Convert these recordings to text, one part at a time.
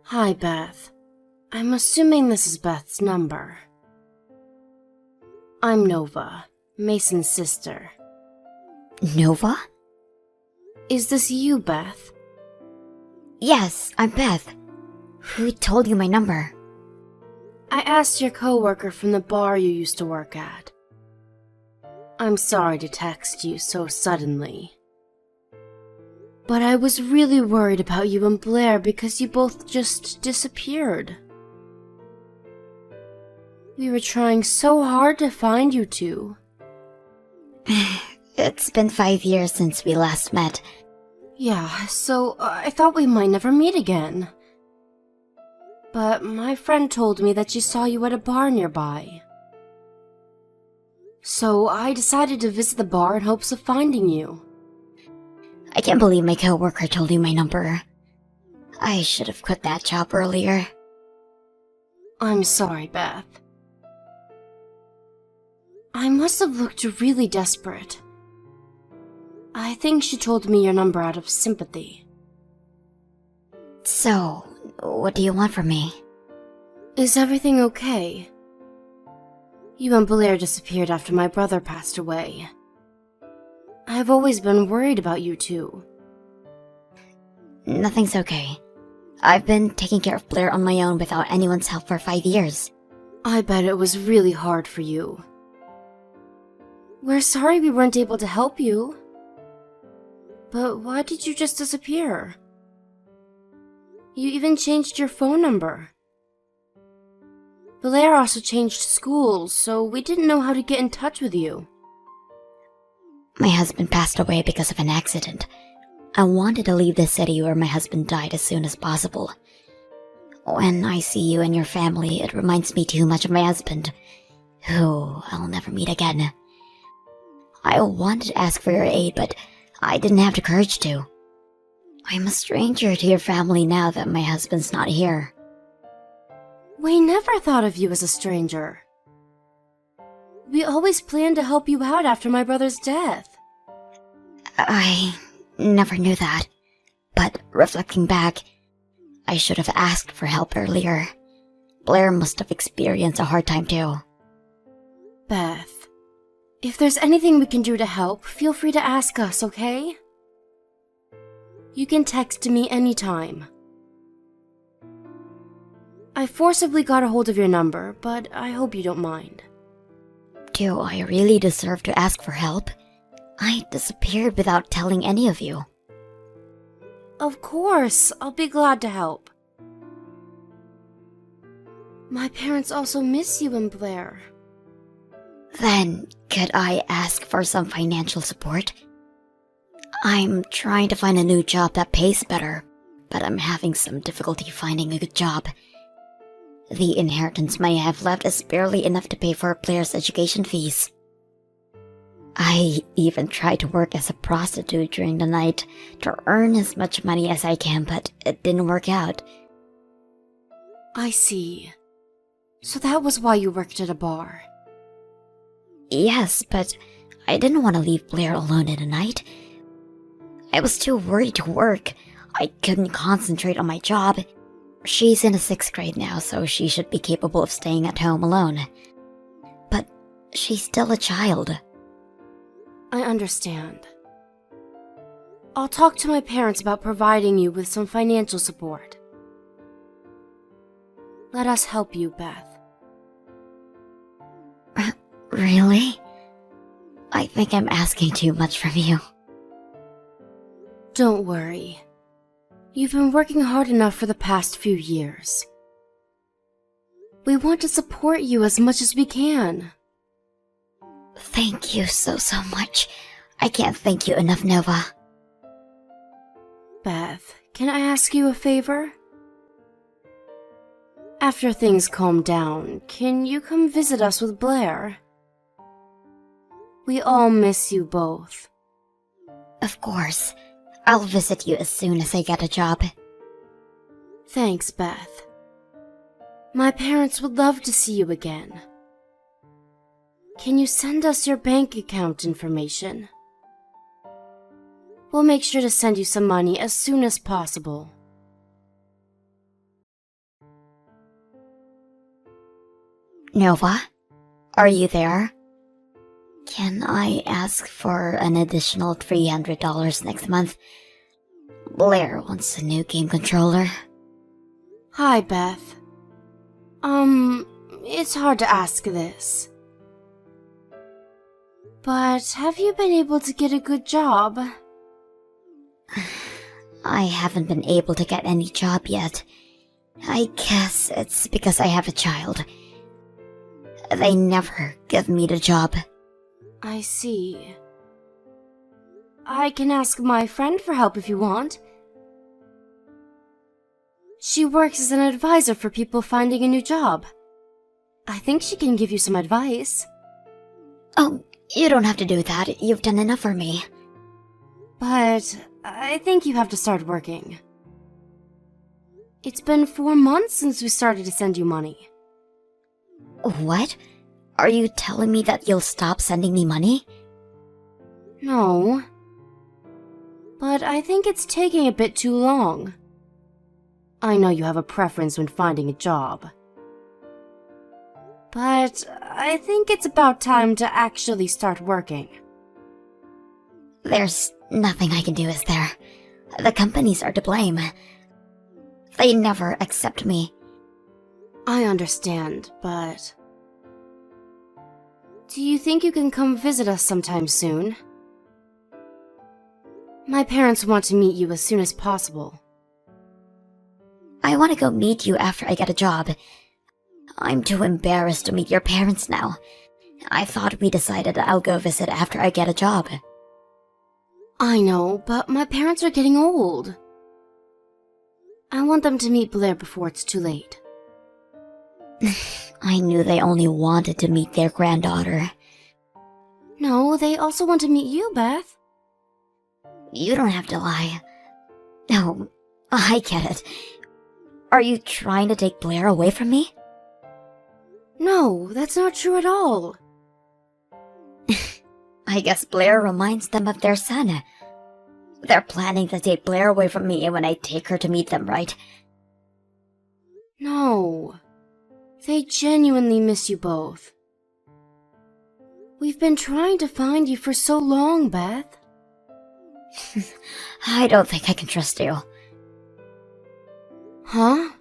Hi, Beth. I'm assuming this is Beth's number. I'm Nova, Mason's sister. Nova? Is this you, Beth? Yes, I'm Beth. Who told you my number? I asked your coworker from the bar you used to work at. I'm sorry to text you so suddenly. But I was really worried about you and Blair because you both just disappeared. We were trying so hard to find you two. It's been 5 years since we last met. Yeah, so I thought we might never meet again. But my friend told me that she saw you at a bar nearby. So I decided to visit the bar in hopes of finding you. I can't believe my coworker told you my number. I should have quit that job earlier. I'm sorry, Beth. I must have looked really desperate. I think she told me your number out of sympathy. So, what do you want from me? Is everything okay? You and Blair disappeared after my brother passed away. I've always been worried about you two. Nothing's okay. I've been taking care of Blair on my own without anyone's help for 5 years. I bet it was really hard for you. We're sorry we weren't able to help you. But why did you just disappear? You even changed your phone number. Blair also changed schools, so we didn't know how to get in touch with you. My husband passed away because of an accident. I wanted to leave the city where my husband died as soon as possible. When I see you and your family, it reminds me too much of my husband, who I'll never meet again. I wanted to ask for your aid, but I didn't have the courage to. I'm a stranger to your family now that my husband's not here. We never thought of you as a stranger. We always planned to help you out after my brother's death. I never knew that. But reflecting back, I should have asked for help earlier. Blair must have experienced a hard time too. Beth, if there's anything we can do to help, feel free to ask us, okay? You can text me anytime. I forcibly got a hold of your number, but I hope you don't mind. Do I really deserve to ask for help? I disappeared without telling any of you. Of course, I'll be glad to help. My parents also miss you and Blair. Then, could I ask for some financial support? I'm trying to find a new job that pays better, but I'm having some difficulty finding a good job. The inheritance money I have left is barely enough to pay for Blair's education fees. I even tried to work as a prostitute during the night to earn as much money as I can, but it didn't work out. I see. So that was why you worked at a bar. Yes, but I didn't want to leave Blair alone in the night. I was too worried to work. I couldn't concentrate on my job. She's in the 6th grade now, so she should be capable of staying at home alone. But she's still a child. I understand. I'll talk to my parents about providing you with some financial support. Let us help you, Beth. Really? I think I'm asking too much from you. Don't worry. You've been working hard enough for the past few years. We want to support you as much as we can. Thank you so much. I can't thank you enough, Nova. Beth, can I ask you a favor? After things calm down, can you come visit us with Blair? We all miss you both. Of course. I'll visit you as soon as I get a job. Thanks, Beth. My parents would love to see you again. Can you send us your bank account information? We'll make sure to send you some money as soon as possible. Nova? Are you there? Can I ask for an additional $300 next month? Blair wants a new game controller. Hi, Beth. It's hard to ask this. But have you been able to get a good job? I haven't been able to get any job yet. I guess it's because I have a child. They never give me the job. I see. I can ask my friend for help if you want. She works as an advisor for people finding a new job. I think she can give you some advice. Oh, you don't have to do that. You've done enough for me. But I think you have to start working. It's been 4 months since we started to send you money. What? Are you telling me that you'll stop sending me money? No. But I think it's taking a bit too long. I know you have a preference when finding a job. But I think it's about time to actually start working. There's nothing I can do, is there? The companies are to blame. They never accept me. I understand, but... Do you think you can come visit us sometime soon? My parents want to meet you as soon as possible. I want to go meet you after I get a job. I'm too embarrassed to meet your parents now. I thought we decided I'll go visit after I get a job. I know, but my parents are getting old. I want them to meet Blair before it's too late. I knew they only wanted to meet their granddaughter. No, they also want to meet you, Beth. You don't have to lie. No, I get it. Are you trying to take Blair away from me? No, that's not true at all. I guess Blair reminds them of their son. They're planning to take Blair away from me when I take her to meet them, right? No. They genuinely miss you both. We've been trying to find you for so long, Beth. I don't think I can trust you. Huh?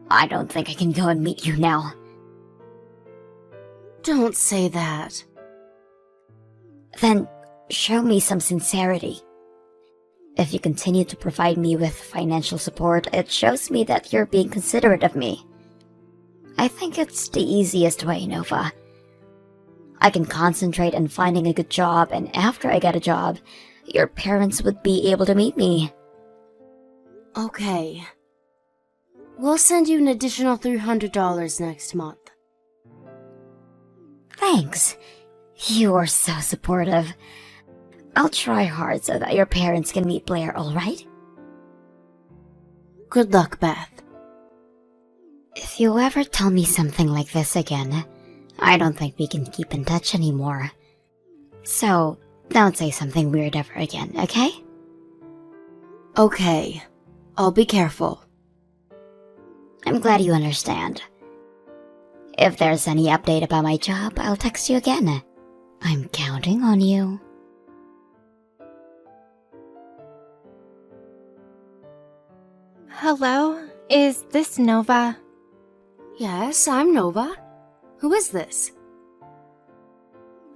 I don't think I can go and meet you now. Don't say that. Then show me some sincerity. If you continue to provide me with financial support, it shows me that you're being considerate of me. I think it's the easiest way, Nova. I can concentrate on finding a good job, and after I get a job, your parents would be able to meet me. Okay. We'll send you an additional $300 next month. Thanks. You are so supportive. I'll try hard so that your parents can meet Blair, alright? Good luck, Beth. If you ever tell me something like this again, I don't think we can keep in touch anymore. So, don't say something weird ever again, okay? Okay. I'll be careful. I'm glad you understand. If there's any update about my job, I'll text you again. I'm counting on you. Hello? Is this Nova? Yes, I'm Nova. Who is this?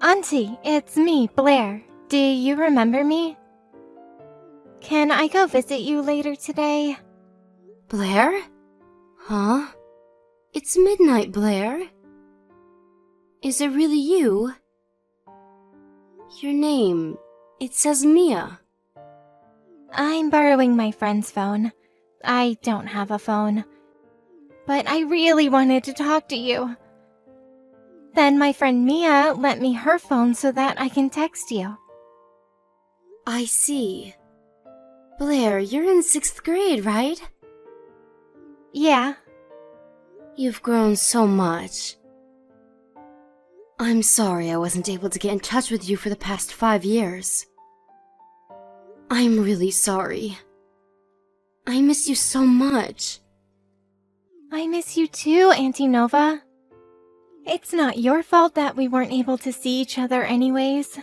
Auntie, it's me, Blair. Do you remember me? Can I go visit you later today? Blair? Huh? It's midnight, Blair. Is it really you? Your name, it says Mia. I'm borrowing my friend's phone. I don't have a phone. But I really wanted to talk to you. Then my friend Mia lent me her phone so that I can text you. I see. Blair, you're in 6th grade, right? Yeah. You've grown so much. I'm sorry I wasn't able to get in touch with you for the past 5 years. I'm really sorry. I miss you so much. I miss you too, Auntie Nova. It's not your fault that we weren't able to see each other anyways.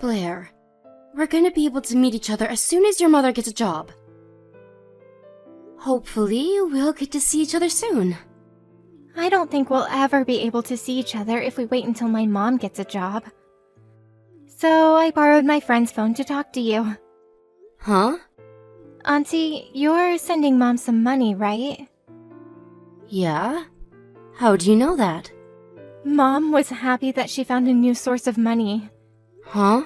Blair, we're gonna be able to meet each other as soon as your mother gets a job. Hopefully, we'll get to see each other soon. I don't think we'll ever be able to see each other if we wait until my mom gets a job. So I borrowed my friend's phone to talk to you. Huh? Auntie, you're sending Mom some money, right? Yeah? How do you know that? Mom was happy that she found a new source of money. Huh?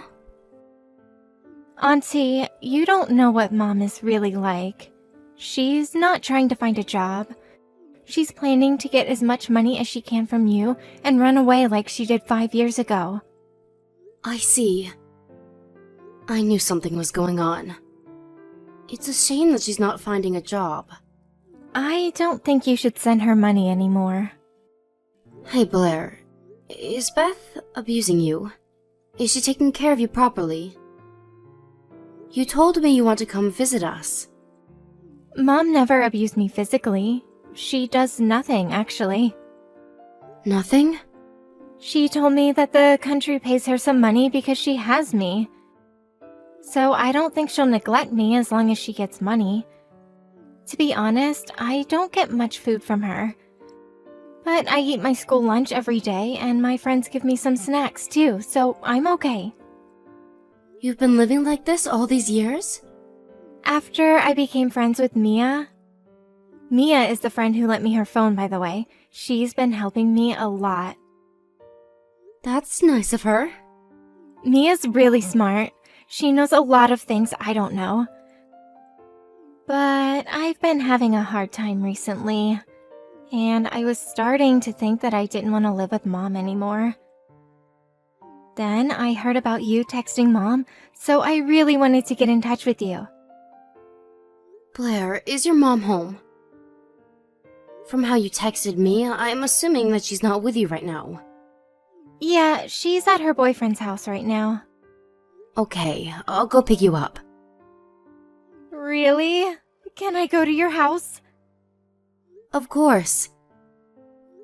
Auntie, you don't know what Mom is really like. She's not trying to find a job. She's planning to get as much money as she can from you and run away like she did 5 years ago. I see. I knew something was going on. It's a shame that she's not finding a job. I don't think you should send her money anymore. Hey Blair, is Beth abusing you? Is she taking care of you properly? You told me you want to come visit us. Mom never abused me physically. She does nothing, actually. Nothing? She told me that the country pays her some money because she has me. So I don't think she'll neglect me as long as she gets money. To be honest, I don't get much food from her. But I eat my school lunch every day, and my friends give me some snacks too, so I'm okay. You've been living like this all these years? After I became friends with Mia... Mia is the friend who lent me her phone, by the way. She's been helping me a lot. That's nice of her. Mia's really smart. She knows a lot of things I don't know. But I've been having a hard time recently, and I was starting to think that I didn't want to live with Mom anymore. Then I heard about you texting Mom, so I really wanted to get in touch with you. Blair, is your mom home? From how you texted me, I'm assuming that she's not with you right now. Yeah, she's at her boyfriend's house right now. Okay, I'll go pick you up. Really? Can I go to your house? Of course.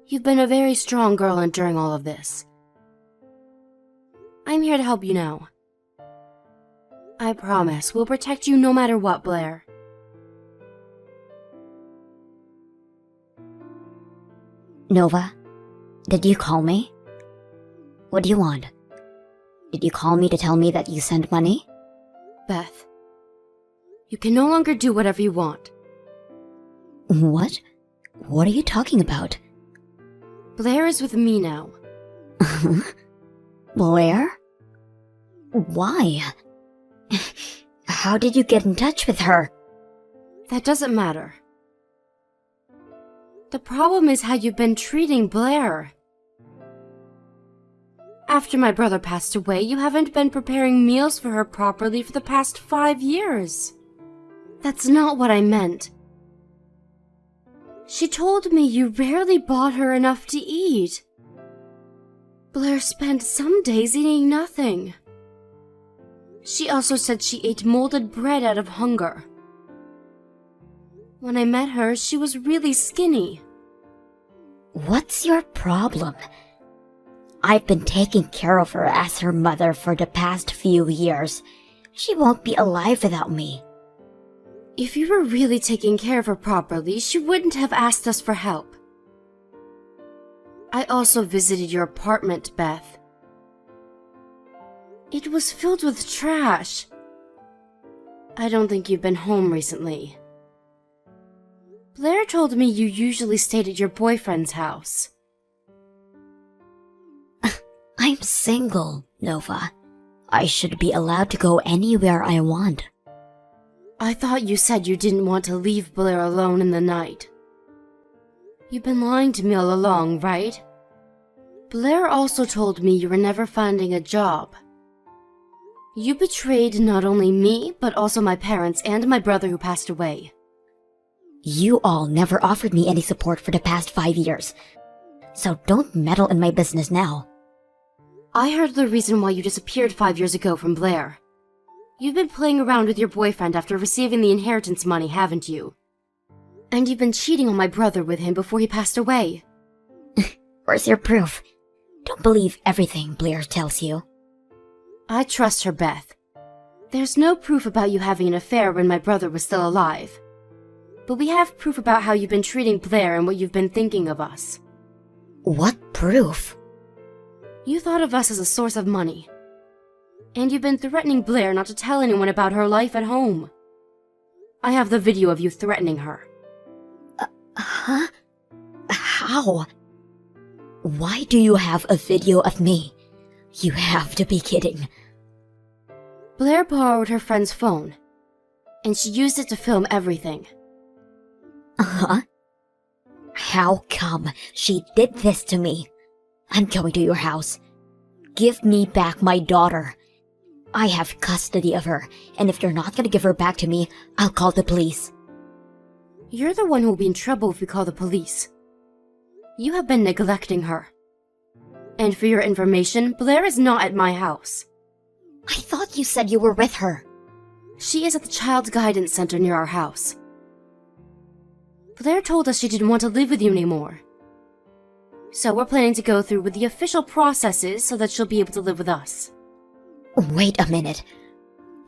You've been a very strong girl enduring all of this. I'm here to help you now. I promise we'll protect you no matter what, Blair. Nova, did you call me? What do you want? Did you call me to tell me that you sent money? Beth, you can no longer do whatever you want. What? What are you talking about? Blair is with me now. Blair? Why? How did you get in touch with her? That doesn't matter. The problem is how you've been treating Blair. After my brother passed away, you haven't been preparing meals for her properly for the past 5 years. That's not what I meant. She told me you rarely bought her enough to eat. Blair spent some days eating nothing. She also said she ate molded bread out of hunger. When I met her, she was really skinny. What's your problem? I've been taking care of her as her mother for the past few years. She won't be alive without me. If you were really taking care of her properly, she wouldn't have asked us for help. I also visited your apartment, Beth. It was filled with trash. I don't think you've been home recently. Blair told me you usually stayed at your boyfriend's house. I'm single, Nova. I should be allowed to go anywhere I want. I thought you said you didn't want to leave Blair alone in the night. You've been lying to me all along, right? Blair also told me you were never finding a job. You betrayed not only me, but also my parents and my brother who passed away. You all never offered me any support for the past 5 years. So don't meddle in my business now. I heard the reason why you disappeared 5 years ago from Blair. You've been playing around with your boyfriend after receiving the inheritance money, haven't you? And you've been cheating on my brother with him before he passed away. Where's your proof? Don't believe everything Blair tells you. I trust her, Beth. There's no proof about you having an affair when my brother was still alive. But we have proof about how you've been treating Blair and what you've been thinking of us. What proof? You thought of us as a source of money. And you've been threatening Blair not to tell anyone about her life at home. I have the video of you threatening her. Huh? How? Why do you have a video of me? You have to be kidding. Blair borrowed her friend's phone, and she used it to film everything. Huh? How come she did this to me? I'm going to your house. Give me back my daughter. I have custody of her, and if you're not gonna give her back to me, I'll call the police. You're the one who'll be in trouble if we call the police. You have been neglecting her. And for your information, Blair is not at my house. I thought you said you were with her. She is at the Child Guidance Center near our house. Blair told us she didn't want to live with you anymore. So we're planning to go through with the official processes so that she'll be able to live with us. Wait a minute.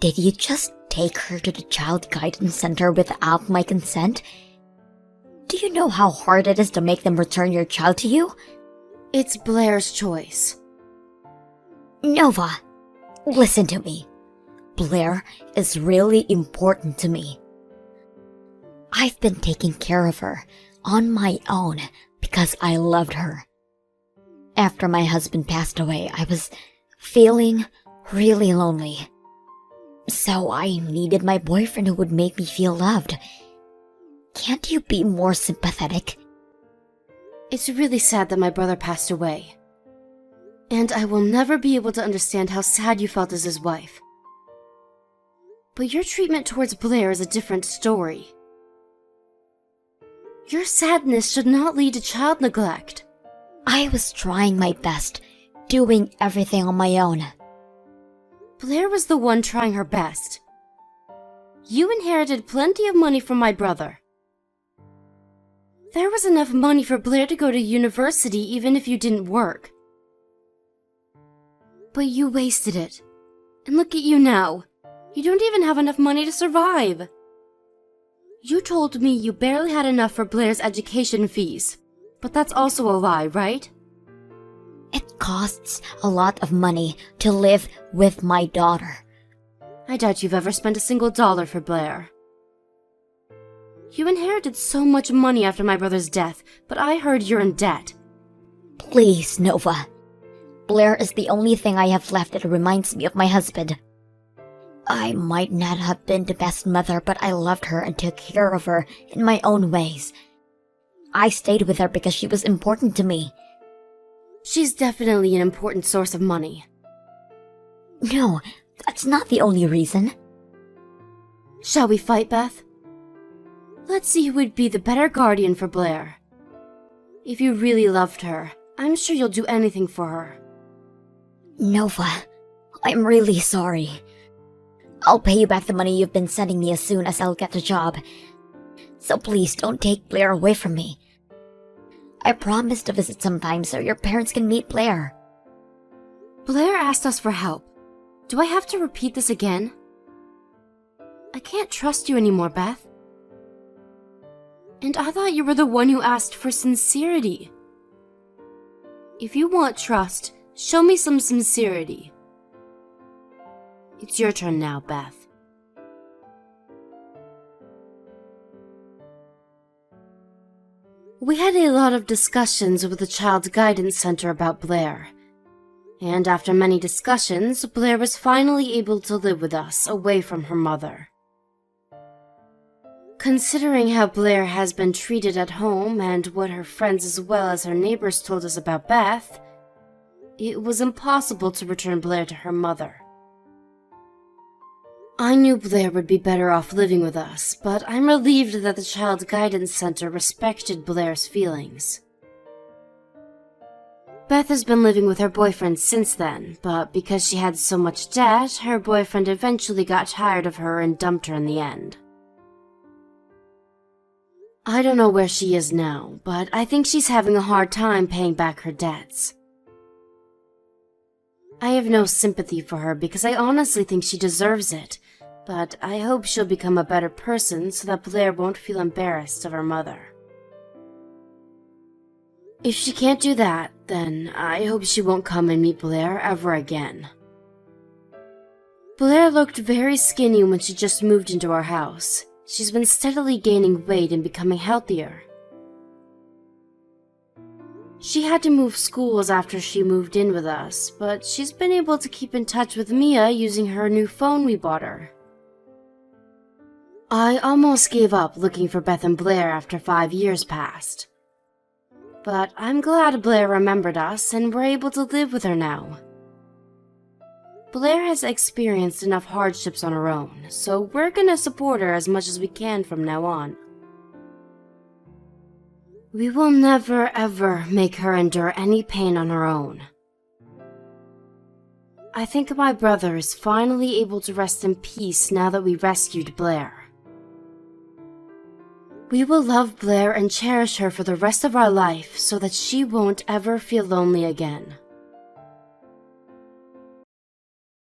Did you just take her to the Child Guidance Center without my consent? Do you know how hard it is to make them return your child to you? It's Blair's choice. Nova, listen to me. Blair is really important to me. I've been taking care of her on my own because I loved her. After my husband passed away, I was feeling really lonely. So I needed my boyfriend who would make me feel loved. Can't you be more sympathetic? It's really sad that my brother passed away. And I will never be able to understand how sad you felt as his wife. But your treatment towards Blair is a different story. Your sadness should not lead to child neglect. I was trying my best, doing everything on my own. Blair was the one trying her best. You inherited plenty of money from my brother. There was enough money for Blair to go to university even if you didn't work. But you wasted it. And look at you now. You don't even have enough money to survive. You told me you barely had enough for Blair's education fees. But that's also a lie, right? It costs a lot of money to live with my daughter. I doubt you've ever spent a single dollar for Blair. You inherited so much money after my brother's death, but I heard you're in debt. Please, Nova. Blair is the only thing I have left that reminds me of my husband. I might not have been the best mother, but I loved her and took care of her in my own ways. I stayed with her because she was important to me. She's definitely an important source of money. No, that's not the only reason. Shall we fight, Beth? Let's see who would be the better guardian for Blair. If you really loved her, I'm sure you'll do anything for her. Nova, I'm really sorry. I'll pay you back the money you've been sending me as soon as I'll get a job. So please don't take Blair away from me. I promise to visit sometime so your parents can meet Blair. Blair asked us for help. Do I have to repeat this again? I can't trust you anymore, Beth. And I thought you were the one who asked for sincerity. If you want trust, show me some sincerity. It's your turn now, Beth. We had a lot of discussions with the Child Guidance Center about Blair. And after many discussions, Blair was finally able to live with us, away from her mother. Considering how Blair has been treated at home and what her friends as well as her neighbors told us about Beth, it was impossible to return Blair to her mother. I knew Blair would be better off living with us, but I'm relieved that the Child Guidance Center respected Blair's feelings. Beth has been living with her boyfriend since then, but because she had so much debt, her boyfriend eventually got tired of her and dumped her in the end. I don't know where she is now, but I think she's having a hard time paying back her debts. I have no sympathy for her because I honestly think she deserves it, but I hope she'll become a better person so that Blair won't feel embarrassed of her mother. If she can't do that, then I hope she won't come and meet Blair ever again. Blair looked very skinny when she just moved into our house. She's been steadily gaining weight and becoming healthier. She had to move schools after she moved in with us, but she's been able to keep in touch with Mia using her new phone we bought her. I almost gave up looking for Beth and Blair after 5 years passed. But I'm glad Blair remembered us and we're able to live with her now. Blair has experienced enough hardships on her own, so we're gonna support her as much as we can from now on. We will never ever make her endure any pain on her own. I think my brother is finally able to rest in peace now that we rescued Blair. We will love Blair and cherish her for the rest of our life so that she won't ever feel lonely again.